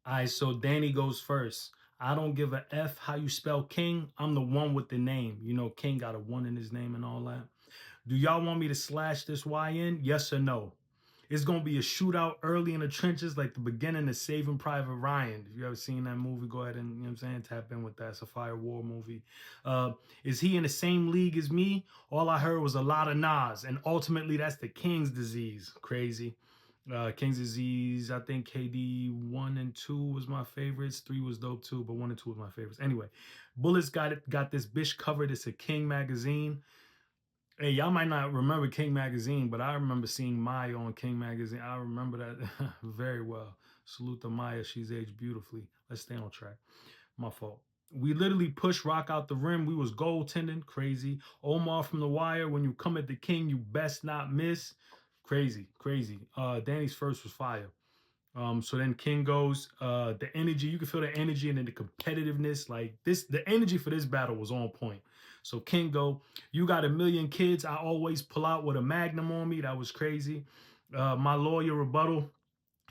All right, so Danny goes first. I don't give a F how you spell King. I'm the one with the name. You know, King got a one in his name and all that. Do y'all want me to slash this Y in? Yes or no? It's gonna be a shootout early in the trenches, like the beginning of Saving Private Ryan. If you ever seen that movie, go ahead and you know what I'm saying, tap in with that. It's a fire war movie. Uh, is he in the same league as me? All I heard was a lot of Nas, and ultimately that's the King's disease. Crazy. King's Disease, I think KD 1 and 2 was my favorites. 3 was dope too, but 1 and 2 was my favorites. Anyway, Bullets got this bitch covered. It's a King magazine. Hey, y'all might not remember King magazine, but I remember seeing Maya on King magazine. I remember that very well. Salute to Maya, she's aged beautifully. Let's stay on track. My fault. We literally pushed Rock out the rim. We was goaltending, crazy. Omar from the wire. When you come at the King, you best not miss. Crazy, crazy. Danny's first was fire. So then King goes, the energy, you can feel the energy and then the competitiveness. Like this, the energy for this battle was on point. So King go, you got a million kids. I always pull out with a magnum on me. That was crazy. My lawyer rebuttal,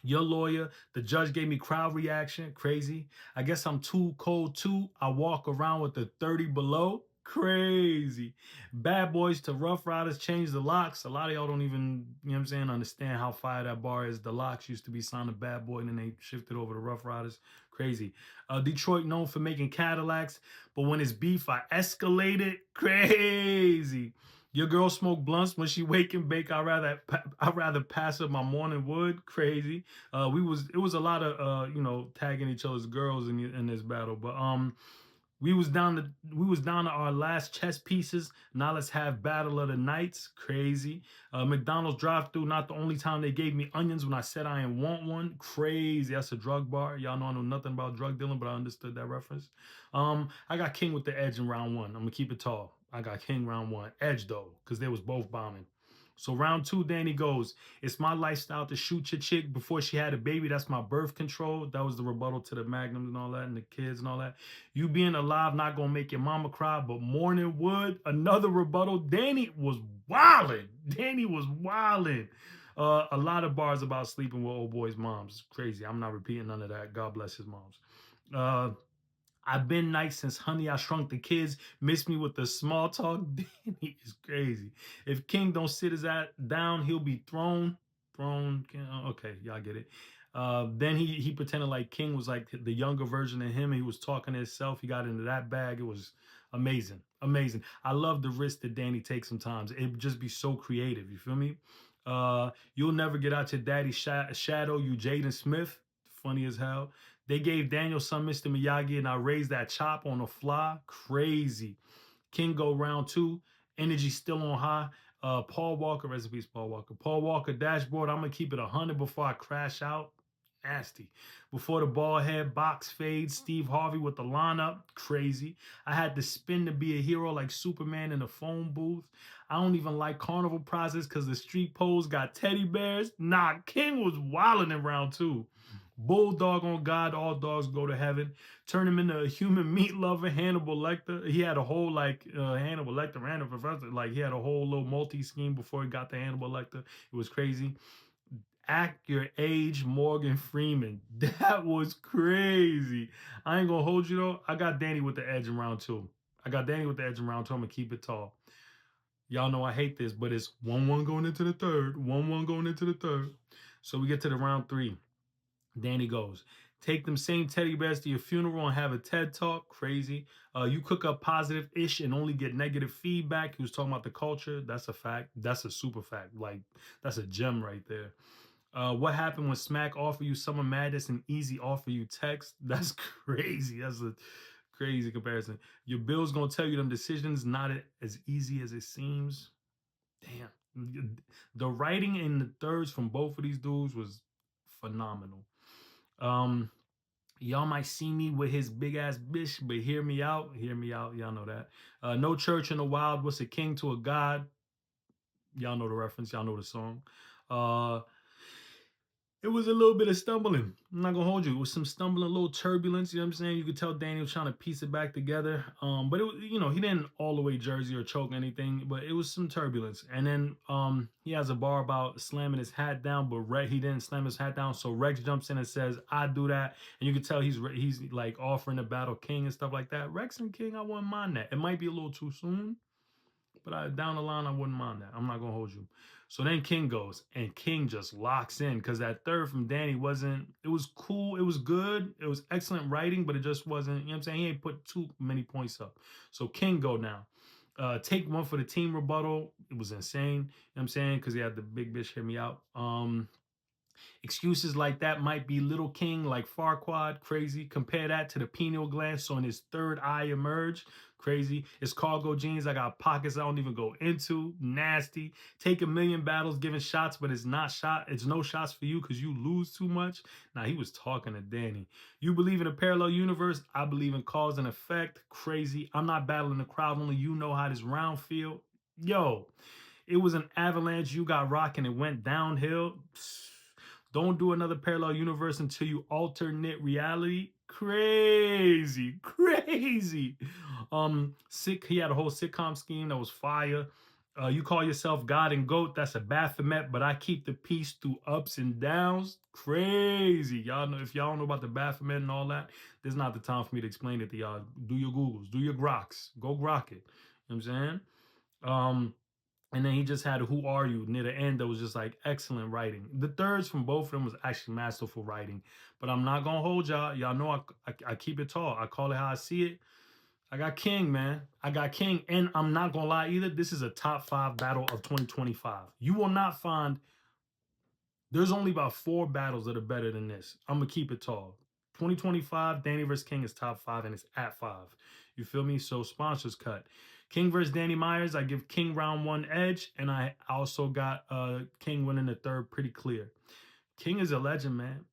your lawyer, the judge gave me crowd reaction. Crazy. I guess I'm too cold too. I walk around with the 30 below. Crazy. Bad Boys to Rough Riders changed the locks. A lot of y'all don't even, you know what I'm saying, understand how fire that bar is. The locks used to be signed to Bad Boy and then they shifted over to Rough Riders. Crazy. Detroit known for making Cadillacs, but when it's beef, I escalated. Crazy. Your girl smoke blunts when she wake and bake. I'd rather pass up my morning wood. Crazy. It was a lot of tagging each other's girls in this battle, but we was down to our last chess pieces. Now let's have battle of the nights. Crazy. McDonald's drive-through, not the only time they gave me onions when I said I didn't want one. Crazy. That's a drug bar. Y'all know I know nothing about drug dealing, but I understood that reference. I got King with the edge in round one. I'm gonna keep it tall. I got King round one. Edge though, because they was both bombing. So round two, Danny goes, it's my lifestyle to shoot your chick before she had a baby. That's my birth control. That was the rebuttal to the magnums and all that and the kids and all that. You being alive not gonna make your mama cry, but morning would. Another rebuttal. Danny was wilding. Danny was wilding. A lot of bars about sleeping with old boys' moms. Crazy. I'm not repeating none of that. God bless his moms. Uh, I've been nice since Honey, I Shrunk the Kids. Miss me with the small talk. Danny is crazy. If King don't sit his ass down, he'll be thrown. Thrown. Okay, y'all get it. Then he pretended like King was like the younger version of him. He was talking to himself. He got into that bag. It was amazing, amazing. I love the risk that Danny takes sometimes. It would just be so creative. You feel me? You'll never get out your daddy's shadow. You Jaden Smith. Funny as hell. They gave Daniel some Mr. Miyagi, and I raised that chop on the fly. Crazy. King go round two. Energy still on high. Paul Walker, recipes Paul Walker. Paul Walker dashboard. I'm gonna keep it 100 before I crash out. Nasty. Before the ball head box fades, Steve Harvey with the lineup. Crazy. I had to spin to be a hero like Superman in the phone booth. I don't even like carnival prizes because the street poles got teddy bears. Nah, King was wilding in round two. Bulldog on God, all dogs go to heaven. Turn him into a human meat lover, Hannibal Lecter. He had a whole Hannibal Lecter and a professor. Like he had a whole little multi scheme before he got to Hannibal Lecter. It was crazy. Act your age, Morgan Freeman. That was crazy. I ain't gonna hold you though. I got Danny with the edge in round two. I'm gonna keep it tall. Y'all know I hate this, but it's 1-1 going into the third. 1-1 going into the third. So we get to the round three. Danny goes, take them same teddy bears to your funeral and have a TED talk. Crazy. You cook up positive ish and only get negative feedback. He was talking about the culture. That's a fact. That's a super fact. Like, that's a gem right there. What happened when Smack offer you Summer Madness and Easy offer you text? That's crazy. That's a crazy comparison. Your Bill's gonna tell you them decisions not as easy as it seems. Damn. The writing in the thirds from both of these dudes was phenomenal. Um, y'all might see me with his big ass bitch, but hear me out. Hear me out. Y'all know that. No church in the wild. What's a king to a god? Y'all know the reference. Y'all know the song. Uh, It was a little bit of stumbling. I'm not gonna hold you. It was some stumbling, a little turbulence. You know what I'm saying? You could tell Danny was trying to piece it back together. But it was, he didn't all the way jersey or choke anything, but it was some turbulence. And then he has a bar about slamming his hat down, but he didn't slam his hat down. So Rex jumps in and says, "I do that," and you can tell he's like offering to battle King and stuff like that. Rex and King, I wouldn't mind that. It might be a little too soon, but down the line, I wouldn't mind that. I'm not gonna hold you. So then King goes, and King just locks in because that third from Danny wasn't. It was cool. It was good. It was excellent writing, but it just wasn't. You know what I'm saying? He ain't put too many points up. So King go now. Take one for the team rebuttal. It was insane. You know what I'm saying? Because he had the big bitch hit me out. Excuses like that might be Little King, like Farquaad, crazy. Compare that to the pineal gland, so in his third eye emerge, crazy. It's cargo jeans, I got pockets I don't even go into, nasty. Take a million battles, giving shots, but it's no shots for you because you lose too much. Now, he was talking to Danny. You believe in a parallel universe, I believe in cause and effect, crazy. I'm not battling the crowd, only you know how this round feel. Yo, it was an avalanche. You got rocked and it went downhill. Don't do another parallel universe until you alternate reality. Crazy, crazy. Sick. He had a whole sitcom scheme that was fire. You call yourself God and Goat. That's a Baphomet, but I keep the peace through ups and downs. Crazy. Y'all know, if y'all don't know about the Baphomet and all that, this is not the time for me to explain it to y'all. Do your Googles, do your Groks, go grok it. You know what I'm saying? And then he just had "Who Are You" near the end that was just like excellent writing. The thirds from both of them was actually masterful writing. But I'm not gonna hold y'all. Y'all know I keep it tall. I call it how I see it. I got King, man. I got King, and I'm not gonna lie either. This is a top 5 battle of 2025. You will not find. There's only about 4 battles that are better than this. I'm gonna keep it tall. 2025, Danny vs. King is top 5 and it's at 5. You feel me? So sponsors cut. King versus Danny Myers, I give King round 1 edge, and I also got King winning the third pretty clear. King is a legend, man.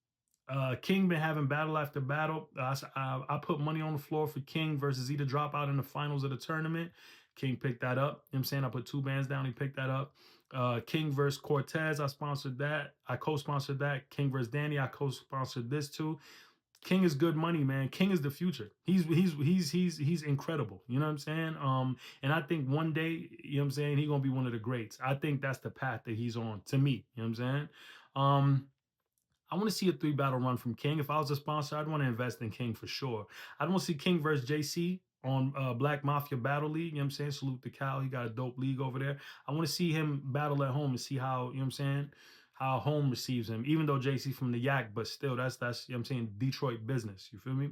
King been having battle after battle. I put money on the floor for King versus either drop out in the finals of the tournament. King picked that up. You know what I'm saying? I put 2 bands down. He picked that up. King versus Cortez. I sponsored that. I co-sponsored that. King versus Danny. I co-sponsored this too. King is good money, man. King is the future. He's incredible. You know what I'm saying? And I think one day, you know what I'm saying, he's gonna be one of the greats. I think that's the path that he's on. To me, you know what I'm saying? I want to see a 3 battle run from King. If I was a sponsor, I'd want to invest in King for sure. I'd want to see King versus JC on Black Mafia Battle League. You know what I'm saying? Salute to Cal. He got a dope league over there. I want to see him battle at home and see how, you know what I'm saying, how home receives him. Even though JC from the Yak, but still, that's you know what I'm saying, Detroit business. You feel me?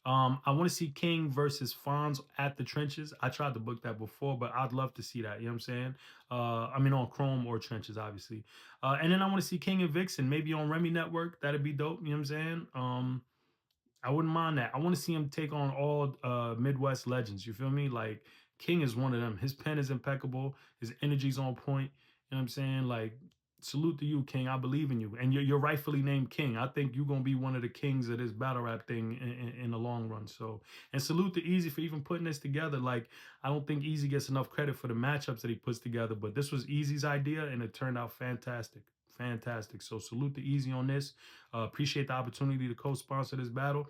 I want to see King versus Fonz at the Trenches. I tried to book that before, but I'd love to see that. You know what I'm saying? I mean, on Chrome or Trenches, obviously. And then I want to see King and Vixen, maybe on Remy Network. That'd be dope. You know what I'm saying? I wouldn't mind that. I want to see him take on all Midwest legends. You feel me? Like, King is one of them. His pen is impeccable. His energy's on point. You know what I'm saying? Like, salute to you, King. I believe in you. And you're rightfully named King. I think you're going to be one of the kings of this battle rap thing in the long run. So, and salute to Easy for even putting this together. Like, I don't think Easy gets enough credit for the matchups that he puts together, but this was Easy's idea and it turned out fantastic. Fantastic. So salute to Easy on this. Appreciate the opportunity to co-sponsor this battle.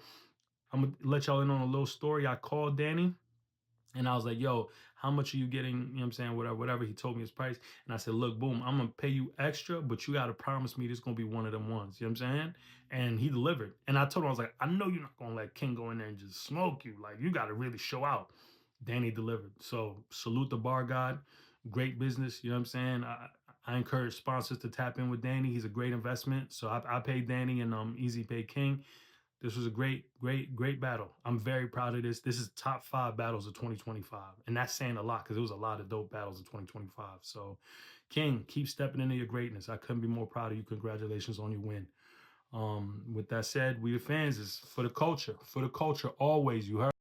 I'm going to let y'all in on a little story. I called Danny. And I was like, yo, how much are you getting? You know what I'm saying? Whatever. He told me his price. And I said, look, boom, I'm going to pay you extra, but you got to promise me this is going to be one of them ones. You know what I'm saying? And he delivered. And I told him, I was like, I know you're not going to let King go in there and just smoke you. Like, you got to really show out. Danny delivered. So salute the bar god. Great business. You know what I'm saying? I encourage sponsors to tap in with Danny. He's a great investment. So I paid Danny and Easy paid King. This was a great battle. I'm very proud of this. This is top 5 battles of 2025. And that's saying a lot because there was a lot of dope battles of 2025. So, King, keep stepping into your greatness. I couldn't be more proud of you. Congratulations on your win. With that said, we the fans is for the culture. For the culture, always. You heard?